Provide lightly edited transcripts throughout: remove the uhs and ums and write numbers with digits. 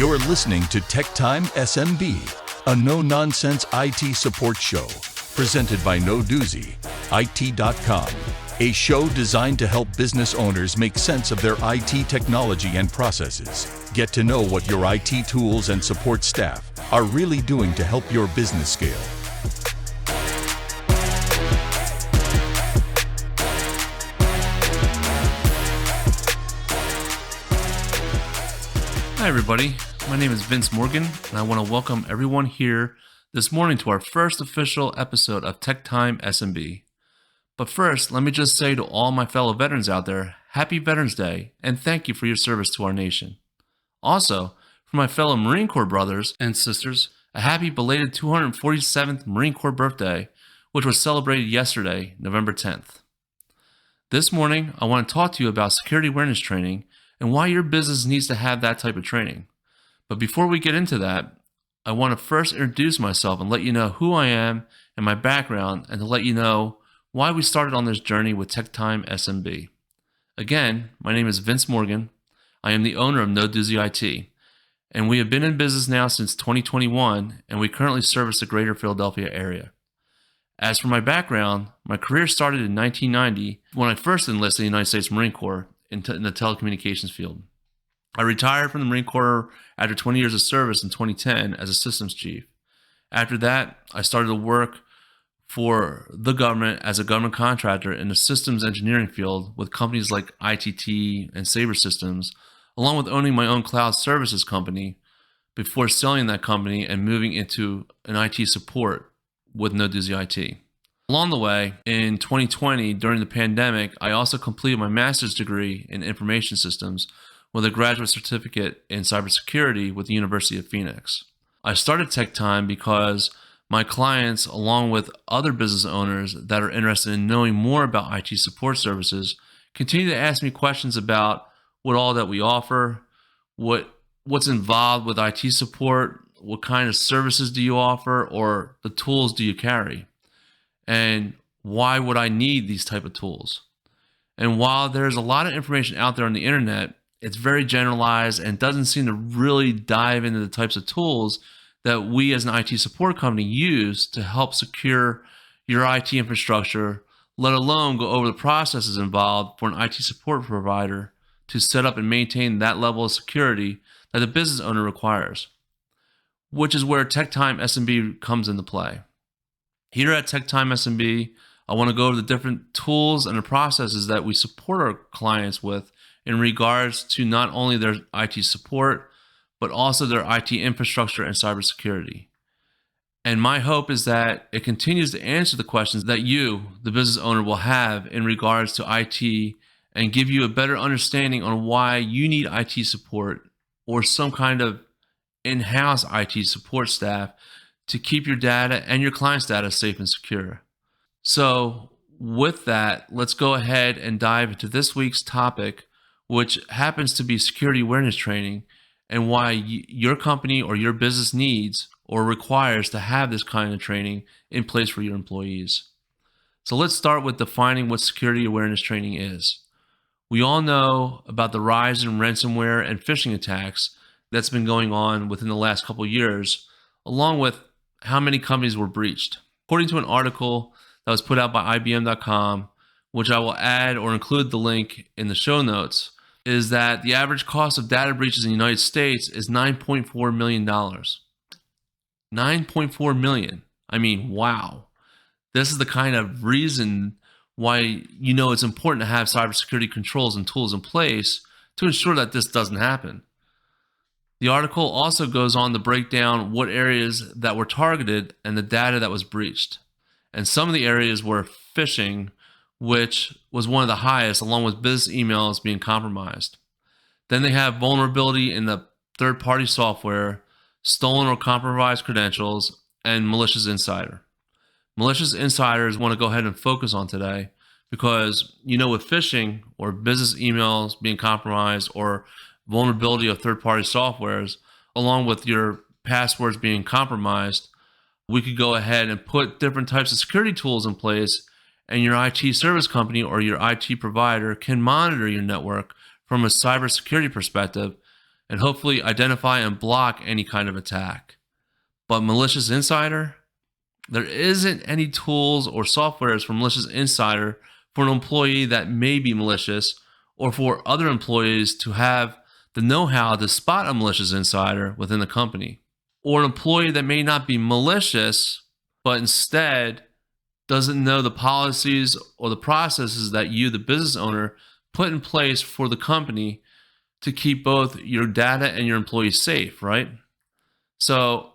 You're listening to Tech Time SMB, a no-nonsense IT support show presented by NoDoozyIT.com, a show designed to help business owners make sense of their IT technology and processes. Get to know what your IT tools and support staff are really doing to help your business scale. Hi everybody, my name is Vince Morgan and I want to welcome everyone here this morning to our first official episode of Tech Time SMB. But first, let me just say to all my fellow veterans out there, Happy Veterans Day and thank you for your service to our nation. Also, for my fellow Marine Corps brothers and sisters, a happy belated 247th Marine Corps birthday, which was celebrated yesterday, November 10th. This morning, I want to talk to you about security awareness training and why your business needs to have that type of training. But before we get into that, I want to first introduce myself and let you know who I am and my background, and to let you know why we started on this journey with Tech Time SMB. Again, my name is Vince Morgan. I am the owner of NoDoozyIT, and we have been in business now since 2021, and we currently service the greater Philadelphia area. As for my background, my career started in 1990 when I first enlisted in the United States Marine Corps in the telecommunications field. I retired from the Marine Corps after 20 years of service in 2010 as a systems chief. After that, I started to work for the government as a government contractor in the systems engineering field with companies like ITT and Sabre Systems, along with owning my own cloud services company before selling that company and moving into an IT support with NoDoozyIT. Along the way, in 2020, during the pandemic, I also completed my master's degree in information systems with a graduate certificate in cybersecurity with the University of Phoenix. I started Tech Time because my clients, along with other business owners that are interested in knowing more about IT support services, continue to ask me questions about what all that we offer, what's involved with IT support, what kind of services do you offer, or the tools do you carry, and why would I need these type of tools. And while there's a lot of information out there on the internet, it's very generalized and doesn't seem to really dive into the types of tools that we as an IT support company use to help secure your IT infrastructure, let alone go over the processes involved for an IT support provider to set up and maintain that level of security that the business owner requires, which is where Tech Time SMB comes into play. Here at Tech Time SMB, I want to go over the different tools and the processes that we support our clients with in regards to not only their IT support, but also their IT infrastructure and cybersecurity. And my hope is that it continues to answer the questions that you, the business owner, will have in regards to IT, and give you a better understanding on why you need IT support or some kind of in-house IT support staff to keep your data and your client's data safe and secure. So with that, let's go ahead and dive into this week's topic, which happens to be security awareness training, and why your company or your business needs or requires to have this kind of training in place for your employees. So let's start with defining what security awareness training is. We all know about the rise in ransomware and phishing attacks that's been going on within the last couple of years, along with how many companies were breached. According to an article that was put out by IBM.com, which I will add or include the link in the show notes, is that the average cost of data breaches in the United States is $9.4 million. $9.4 million. I mean, wow. This is the kind of reason why it's important to have cybersecurity controls and tools in place to ensure that this doesn't happen. The article also goes on to break down what areas that were targeted and the data that was breached. And some of the areas were phishing, which was one of the highest, along with business emails being compromised. Then they have vulnerability in the third-party software, stolen or compromised credentials, and malicious insider. Malicious insiders want to go ahead and focus on today because, with phishing or business emails being compromised or vulnerability of third-party softwares, along with your passwords being compromised, we could go ahead and put different types of security tools in place, and your IT service company or your IT provider can monitor your network from a cybersecurity perspective and hopefully identify and block any kind of attack. But malicious insider? There isn't any tools or softwares for malicious insider for an employee that may be malicious, or for other employees to have the know-how to spot a malicious insider within the company, or an employee that may not be malicious, but instead doesn't know the policies or the processes that you, the business owner, put in place for the company to keep both your data and your employees safe, right? So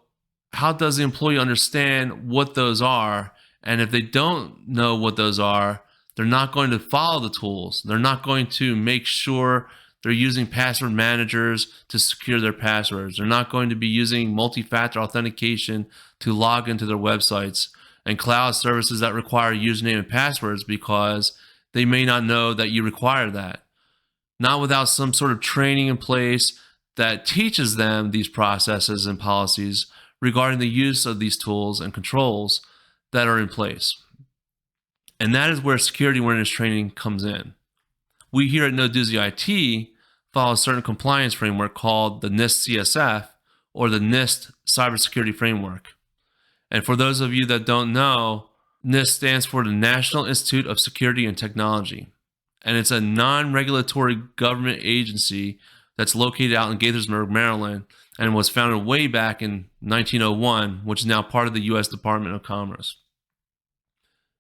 how does the employee understand what those are? And if they don't know what those are, they're not going to follow the tools. They're not going to make sure they're using password managers to secure their passwords. They're not going to be using multi-factor authentication to log into their websites and cloud services that require username and passwords, because they may not know that you require that. Not without some sort of training in place that teaches them these processes and policies regarding the use of these tools and controls that are in place. And that is where security awareness training comes in. We here at No Doozy IT follow a certain compliance framework called the NIST CSF, or the NIST Cybersecurity Framework. And for those of you that don't know, NIST stands for the National Institute of Security and Technology. And it's a non-regulatory government agency that's located out in Gaithersburg, Maryland, and was founded way back in 1901, which is now part of the U.S. Department of Commerce.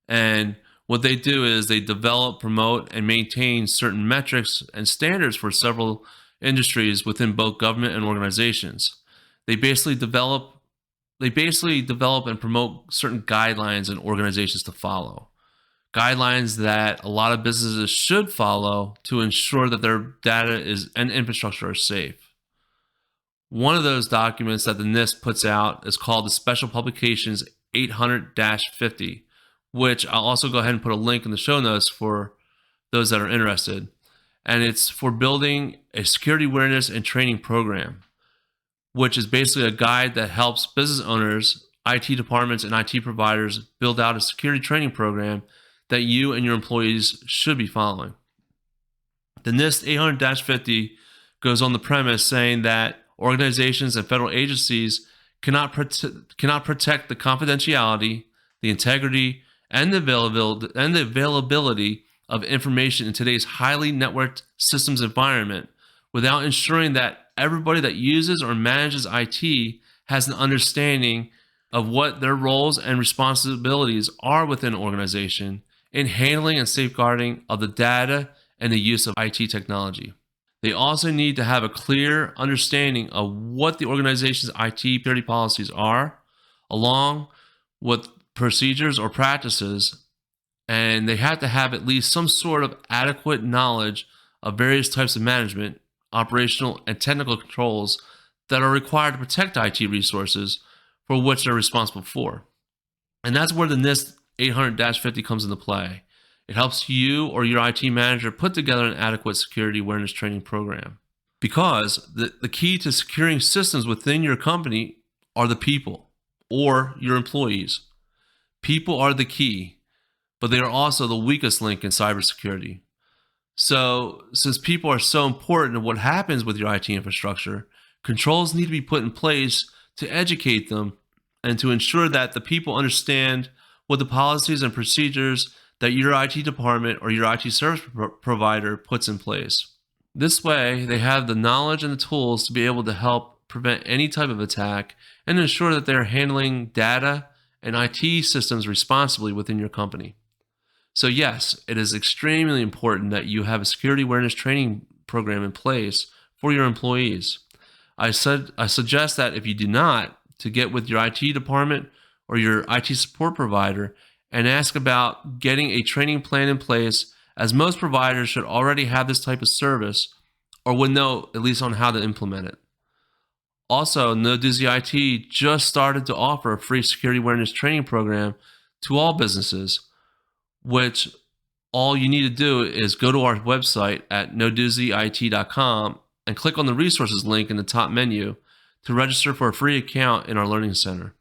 And what they do is they develop, promote, and maintain certain metrics and standards for several industries within both government and organizations. They basically develop and promote certain guidelines and organizations to follow. Guidelines that a lot of businesses should follow to ensure that their data and infrastructure are safe. One of those documents that the NIST puts out is called the Special Publications 800-50, which I'll also go ahead and put a link in the show notes for those that are interested. And it's for building a security awareness and training program, which is basically a guide that helps business owners, IT departments, and IT providers build out a security training program that you and your employees should be following. The NIST 800-50 goes on the premise saying that organizations and federal agencies cannot protect the confidentiality, the integrity, and the availability of information in today's highly networked systems environment without ensuring that everybody that uses or manages IT has an understanding of what their roles and responsibilities are within an organization in handling and safeguarding of the data and the use of IT technology. They also need to have a clear understanding of what the organization's IT security policies are, along with procedures or practices, and they have to have at least some sort of adequate knowledge of various types of management, operational, and technical controls that are required to protect IT resources for which they're responsible for. And that's where the NIST 800-50 comes into play. It helps you or your IT manager put together an adequate security awareness training program. Because the key to securing systems within your company are the people or your employees. People are the key, but they are also the weakest link in cybersecurity. So, since people are so important in what happens with your IT infrastructure, controls need to be put in place to educate them and to ensure that the people understand what the policies and procedures that your IT department or your IT service provider puts in place. This way, they have the knowledge and the tools to be able to help prevent any type of attack and ensure that they're handling data and IT systems responsibly within your company. So yes, it is extremely important that you have a security awareness training program in place for your employees. I suggest that if you do not, to get with your IT department or your IT support provider and ask about getting a training plan in place, as most providers should already have this type of service or would know at least on how to implement it. Also, No Doozy IT just started to offer a free security awareness training program to all businesses, which all you need to do is go to our website at nodoozyit.com and click on the resources link in the top menu to register for a free account in our learning center.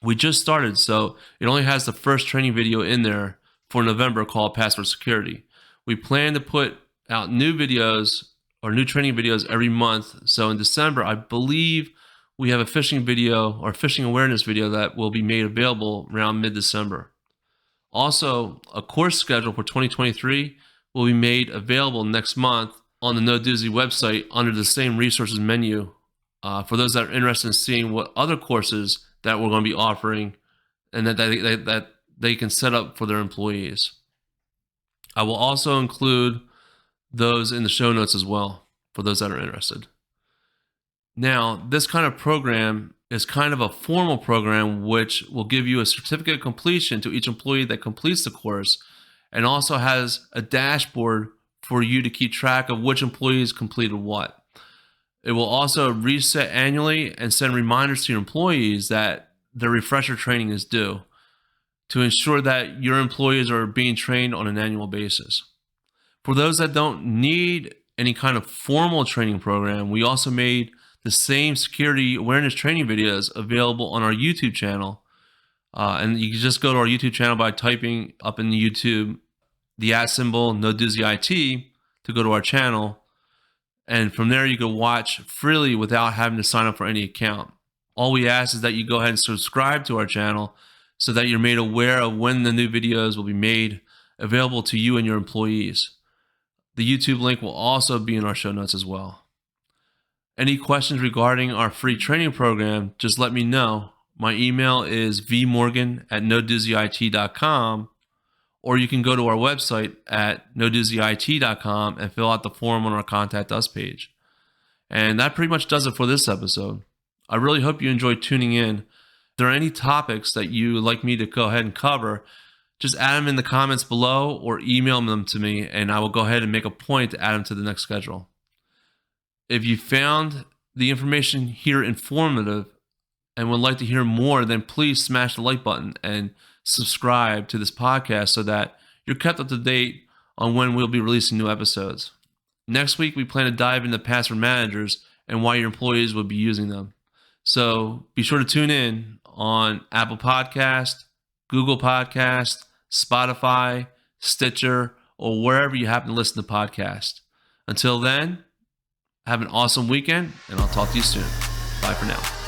We just started, so it only has the first training video in there for November called Password Security. We plan to put out new videos or new training videos every month. So in December, I believe we have a phishing video or phishing awareness video that will be made available around mid-December. Also, a course schedule for 2023 will be made available next month on the No Doozy website under the same resources menu for those that are interested in seeing what other courses that we're going to be offering and that they can set up for their employees. I will also include those in the show notes as well for those that are interested. Now, this kind of program is kind of a formal program which will give you a certificate of completion to each employee that completes the course, and also has a dashboard for you to keep track of which employees completed what. It will also reset annually and send reminders to your employees that their refresher training is due to ensure that your employees are being trained on an annual basis. For those that don't need any kind of formal training program, we also made the same security awareness training videos available on our YouTube channel. And you can just go to our YouTube channel by typing up in the YouTube the @ No Doozy IT to go to our channel. And from there, you can watch freely without having to sign up for any account. All we ask is that you go ahead and subscribe to our channel so that you're made aware of when the new videos will be made available to you and your employees. The YouTube link will also be in our show notes as well. Any questions regarding our free training program, just let me know. My email is vmorgan@nodoozyit.com, or you can go to our website at nodoozyit.com and fill out the form on our Contact Us page. And that pretty much does it for this episode. I really hope you enjoyed tuning in. If there are any topics that you would like me to go ahead and cover, just add them in the comments below or email them to me, and I will go ahead and make a point to add them to the next schedule. If you found the information here informative and would like to hear more, then please smash the like button and subscribe to this podcast so that you're kept up to date on when we'll be releasing new episodes. Next week, we plan to dive into password managers and why your employees will be using them. So be sure to tune in on Apple Podcast, Google Podcast, Spotify, Stitcher, or wherever you happen to listen to podcasts. Until then, have an awesome weekend, and I'll talk to you soon. Bye for now.